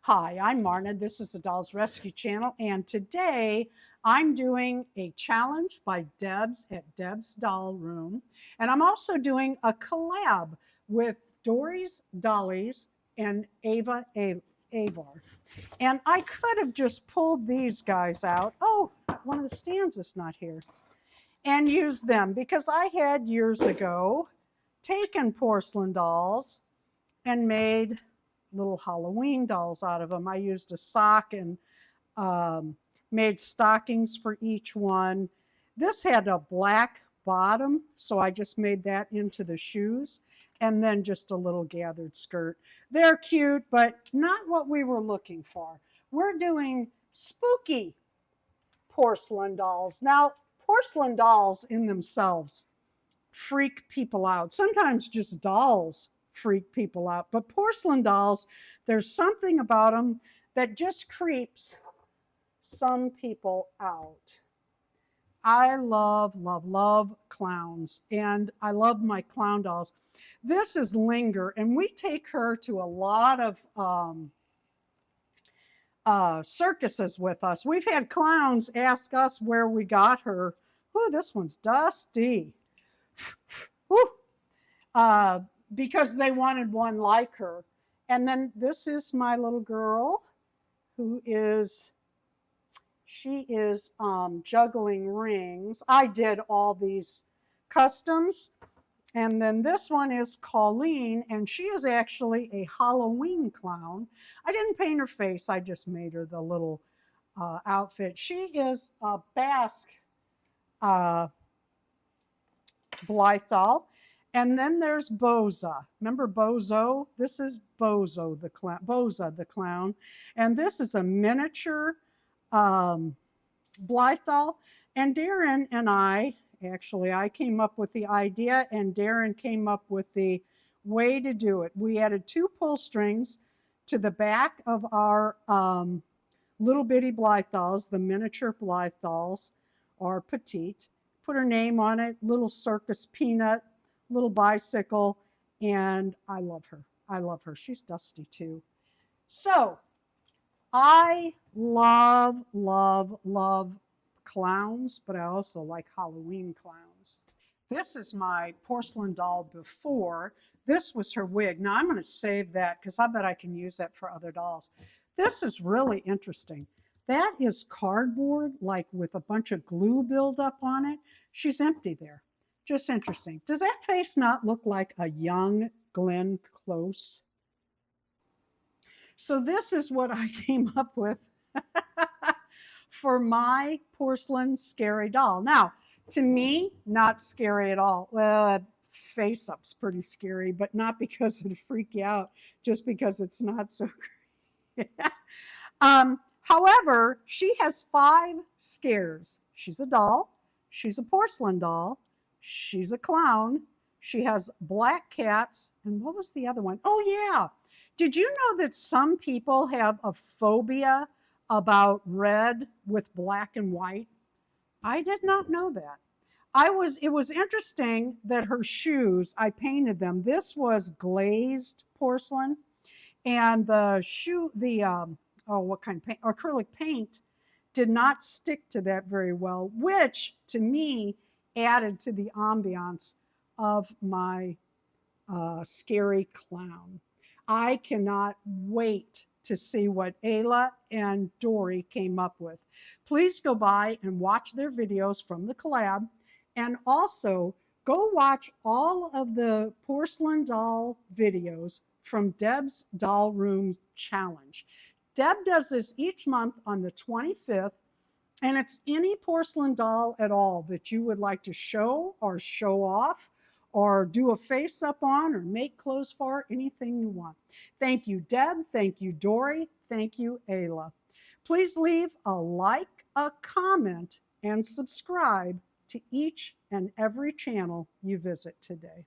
Hi, I'm Marna. This is the Dolls Rescue Channel, and today I'm doing a challenge by Debs at Deb's Doll Room, and I'm also doing a collab with Dory's Dollies and Avar. And I could have just pulled these guys out. Oh, one of the stands is not here. And used them because I had years ago taken porcelain dolls and made little Halloween dolls out of them. I used a sock and made stockings for each one. This had a black bottom, so I just made that into the shoes, and then just a little gathered skirt. They're cute, but not what we were looking for. We're doing spooky porcelain dolls. Now, porcelain dolls in themselves freak people out. Sometimes just dolls freak people out, but porcelain dolls, there's something about them that just creeps some people out. I love, love, love clowns, and I love my clown dolls. This is Linger, and we take her to a lot of circuses with us. We've had clowns ask us where we got her. Oh, this one's dusty. Because they wanted one like her. And then this is my little girl who is, she is juggling rings. I did all these customs. And then this one is Colleen, and she is actually a Halloween clown. I didn't paint her face, I just made her the little outfit. She is a Basque Blythe doll. And then there's Boza. Remember Bozo? This is Bozo the clown. Boza the clown. And this is a miniature Blythe doll. And Darren and I came up with the idea, and Darren came up with the way to do it. We added 2 pull strings to the back of our little bitty Blythe dolls, the miniature Blythe dolls, or petite. Put her name on it, little circus peanut, little bicycle, and I love her. I love her. She's dusty too. So I love, love, love clowns, but I also like Halloween clowns. This is my porcelain doll before. This was her wig. Now I'm going to save that because I bet I can use that for other dolls. This is really interesting. That is cardboard, like with a bunch of glue buildup on it. She's empty there. Just interesting. Does that face not look like a young Glenn Close? So this is what I came up with for my porcelain scary doll. Now, to me, not scary at all. Well, face up's pretty scary, but not because it'd freak you out, just because it's not so great. However, she has 5 scares. She's a doll. She's a porcelain doll. She's a clown. She has black cats. And what was the other one? Oh, yeah. Did you know that some people have a phobia about red with black and white? I did not know that. It was interesting that her shoes, I painted them. This was glazed porcelain. And what kind of paint? Acrylic paint did not stick to that very well, which to me added to the ambiance of my scary clown. I cannot wait to see what Ayla and Dory came up with. Please go by and watch their videos from the collab, and also go watch all of the porcelain doll videos from Deb's Doll Room Challenge. Deb does this each month on the 25th, and it's any porcelain doll at all that you would like to show or show off or do a face up on or make clothes for, anything you want. Thank you, Deb. Thank you, Dory. Thank you, Ayla. Please leave a like, a comment, and subscribe to each and every channel you visit today.